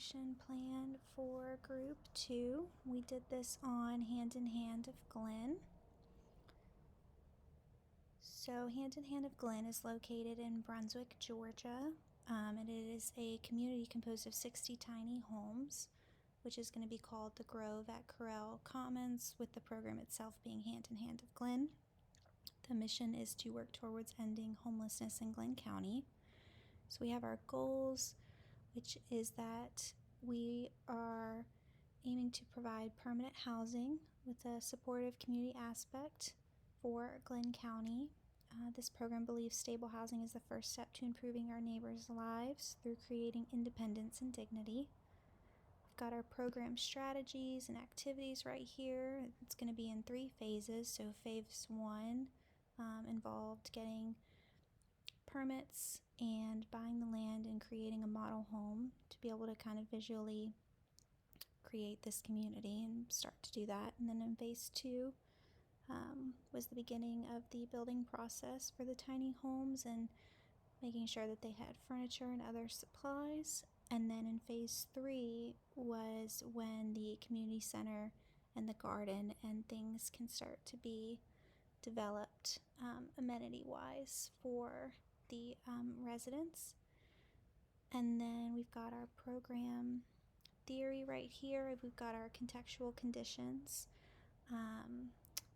evaluation plan for Group 2. We did this on Hand in Hand of Glen. So Hand in Hand of Glen is located in Brunswick, Georgia, and it is a community composed of 60 tiny homes, which is going to be called The Grove at Corral Commons, with the program itself being Hand in Hand of Glen. The mission is to work towards ending homelessness in Glen County. So we have our goals, which is that we are aiming to provide permanent housing with a supportive community aspect for Glen County. This program believes stable housing is the first step to improving our neighbors' lives through creating independence and dignity. We've got our program strategies and activities right here. It's going to be in 3 phases. So phase 1 involved getting permits and buying the land and creating a model home to be able to kind of visually create this community and start to do that. And then in phase 2 was the beginning of the building process for the tiny homes and making sure that they had furniture and other supplies. And then in phase 3 was when the community center and the garden and things can start to be developed amenity-wise for the residents. And then we've got our program theory right here. We've got our contextual conditions,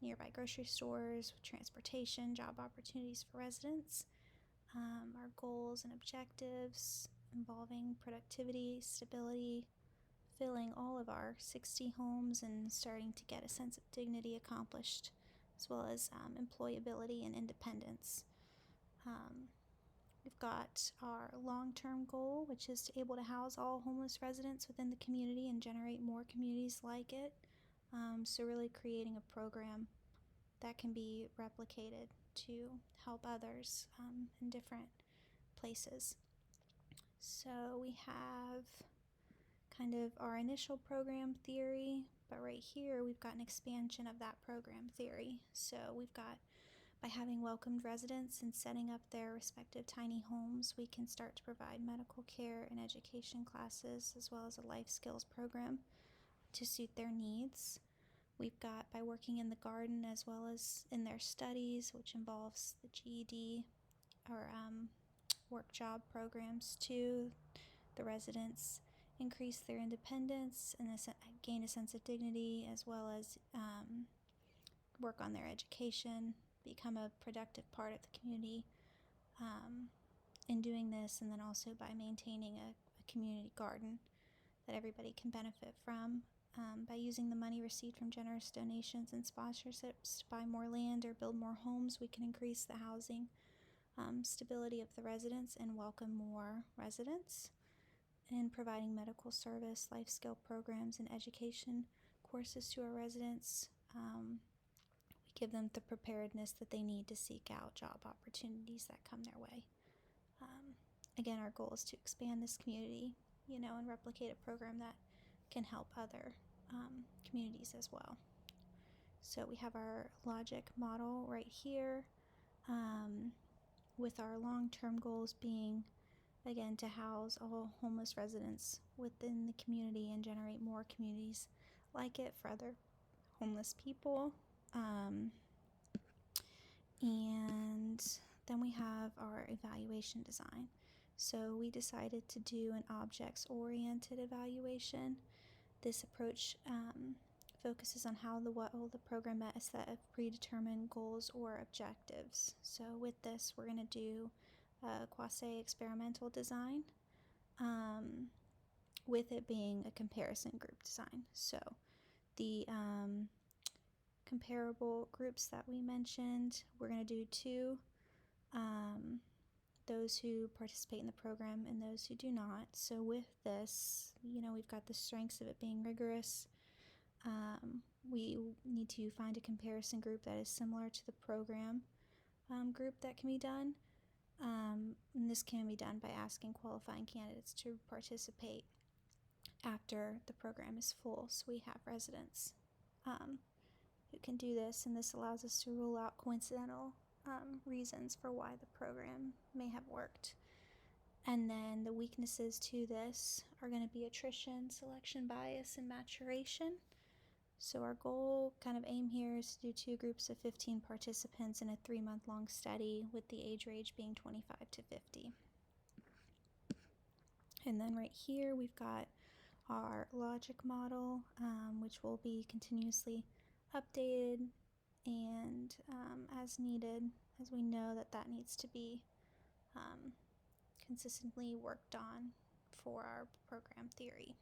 nearby grocery stores, transportation, job opportunities for residents, our goals and objectives involving productivity, stability, filling all of our 60 homes and starting to get a sense of dignity accomplished, as well as employability and independence. We've got our long-term goal, which is to able to house all homeless residents within the community and generate more communities like it. So really creating a program that can be replicated to help others in different places. So we have kind of our initial program theory, but right here we've got an expansion of that program theory. So we've got, by having welcomed residents and setting up their respective tiny homes, we can start to provide medical care and education classes, as well as a life skills program to suit their needs. We've got, by working in the garden as well as in their studies, which involves the GED or work job programs too, the residents increase their independence and gain a sense of dignity, as well as work on their education, become a productive part of the community in doing this, and then also by maintaining a community garden that everybody can benefit from. By using the money received from generous donations and sponsorships to buy more land or build more homes, we can increase the housing stability of the residents and welcome more residents. In providing medical service, life skill programs, and education courses to our residents, we give them the preparedness that they need to seek out job opportunities that come their way. Again, our goal is to expand this community, and replicate a program that can help other communities as well. So we have our logic model right here, with our long-term goals being, again, to house all homeless residents within the community and generate more communities like it for other homeless people. And then we have our evaluation design. So we decided to do an objects-oriented evaluation. This approach focuses on how the program met a set of predetermined goals or objectives. So with this, we're going to do a quasi-experimental design, with it being a comparison group design. So the comparable groups that we mentioned, we're going to do 2, those who participate in the program and those who do not. So with this, we've got the strengths of it being rigorous. We need to find a comparison group that is similar to the program group that can be done. And this can be done by asking qualifying candidates to participate after the program is full. So we have residents who can do this, and this allows us to rule out coincidental reasons for why the program may have worked. And then the weaknesses to this are going to be attrition, selection bias, and maturation. So our goal, kind of aim here, is to do 2 groups of 15 participants in a 3-month-long study with the age range being 25 to 50. And then right here we've got our logic model, which will be continuously updated and as needed, as we know that needs to be consistently worked on for our program theory.